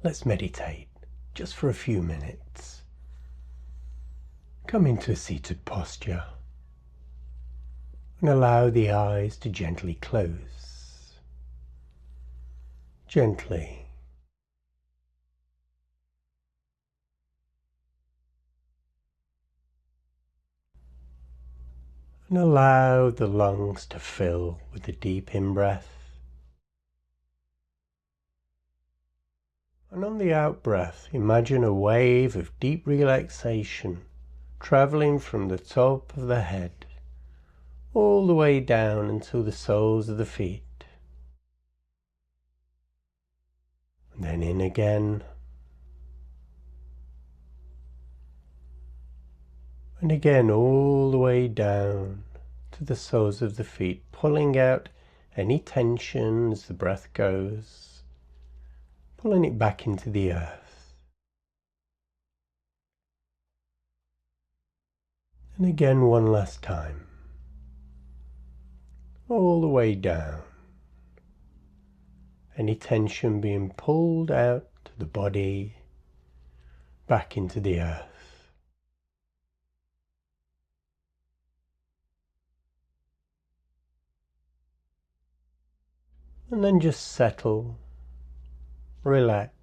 Let's meditate just for a few minutes. Come into a seated posture and allow the eyes to gently close. Gently. And allow the lungs to fill with a deep in-breath. And on the out-breath, imagine a wave of deep relaxation traveling from the top of the head all the way down until the soles of the feet. And then in again. And again all the way down to the soles of the feet, pulling out any tension as the breath goes, pulling it back into the earth. And again one last time, all the way down, any tension being pulled out to the body, back into the earth. And then just settle, relax.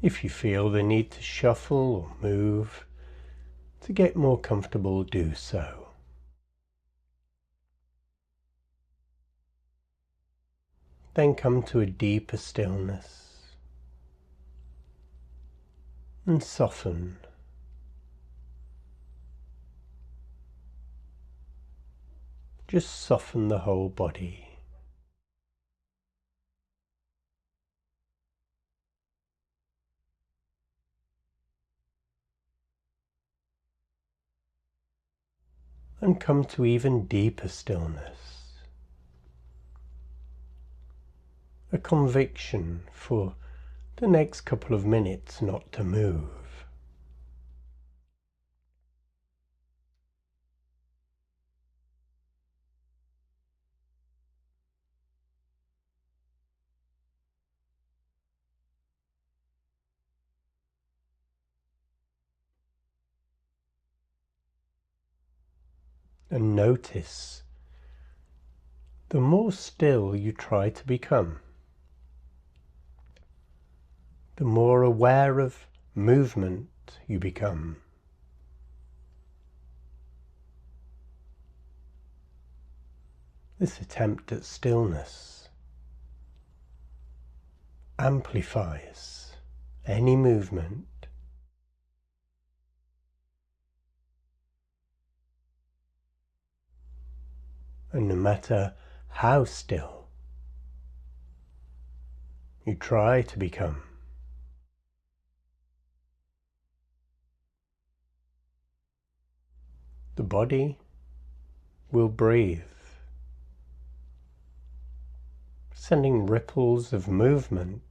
If you feel the need to shuffle or move to get more comfortable, do so. Then come to a deeper stillness and soften. Just soften the whole body. And come to even deeper stillness. A conviction for the next couple of minutes not to move. And notice, the more still you try to become, the more aware of movement you become. This attempt at stillness amplifies any movement. And no matter how still you try to become, the body will breathe, sending ripples of movement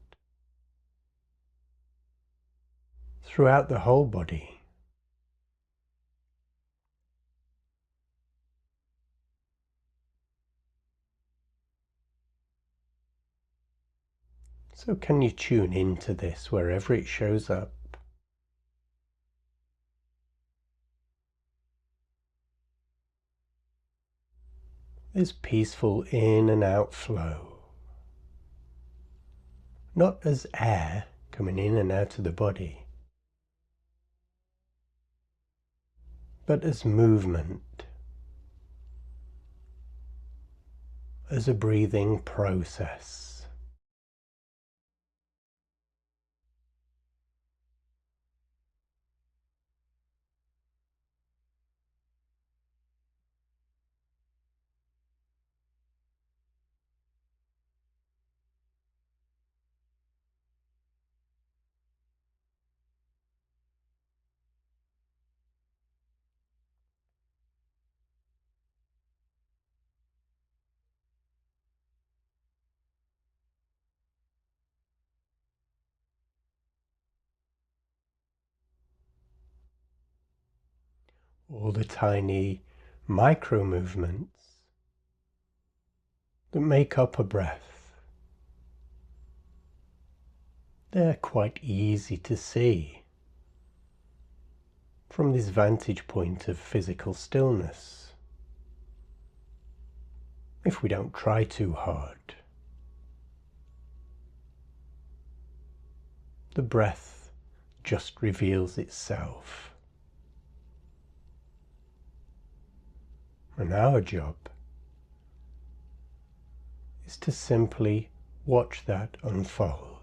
throughout the whole body. So can you tune into this wherever it shows up? This peaceful in and out flow. Not as air coming in and out of the body, but as movement, as a breathing process. All the tiny micro movements that make up a breath. They're quite easy to see from this vantage point of physical stillness, if we don't try too hard. The breath just reveals itself. And our job is to simply watch that unfold.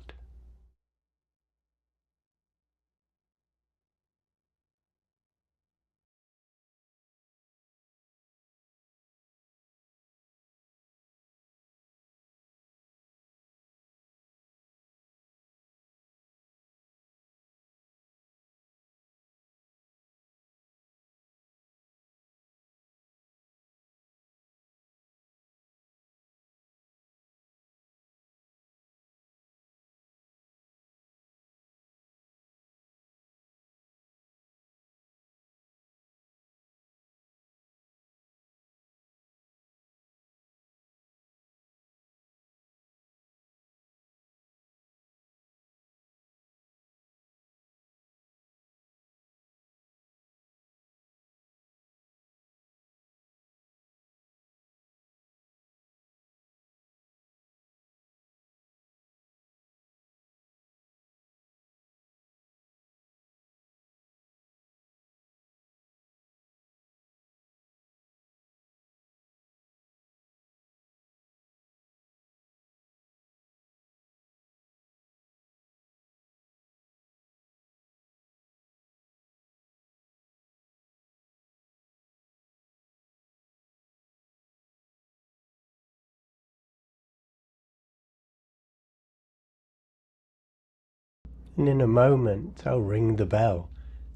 And in a moment I'll ring the bell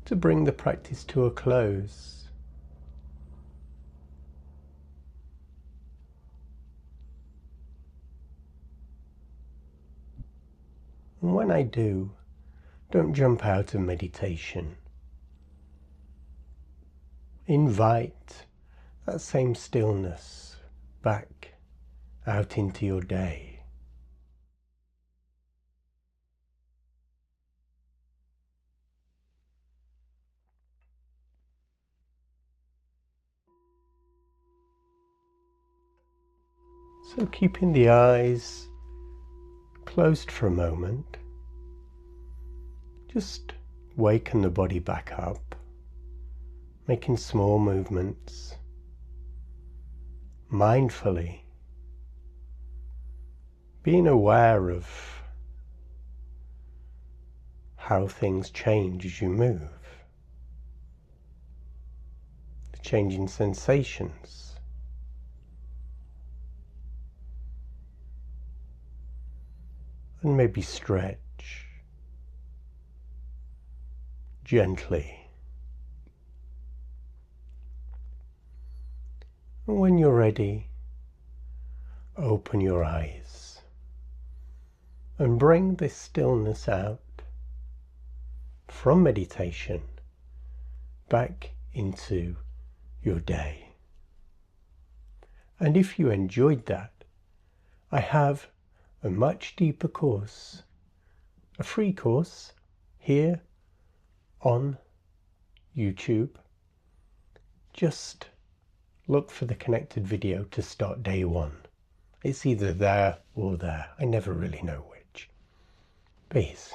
to bring the practice to a close. And when I do, don't jump out of meditation. Invite that same stillness back out into your day. So keeping the eyes closed for a moment, just waken the body back up, making small movements, mindfully, being aware of how things change as you move, the changing sensations. And maybe stretch gently. And when you're ready, open your eyes and bring this stillness out from meditation back into your day. And if you enjoyed that, I have a much deeper course, a free course here on YouTube. Just look for the connected video to start day one. It's either there or there. I never really know which. Peace.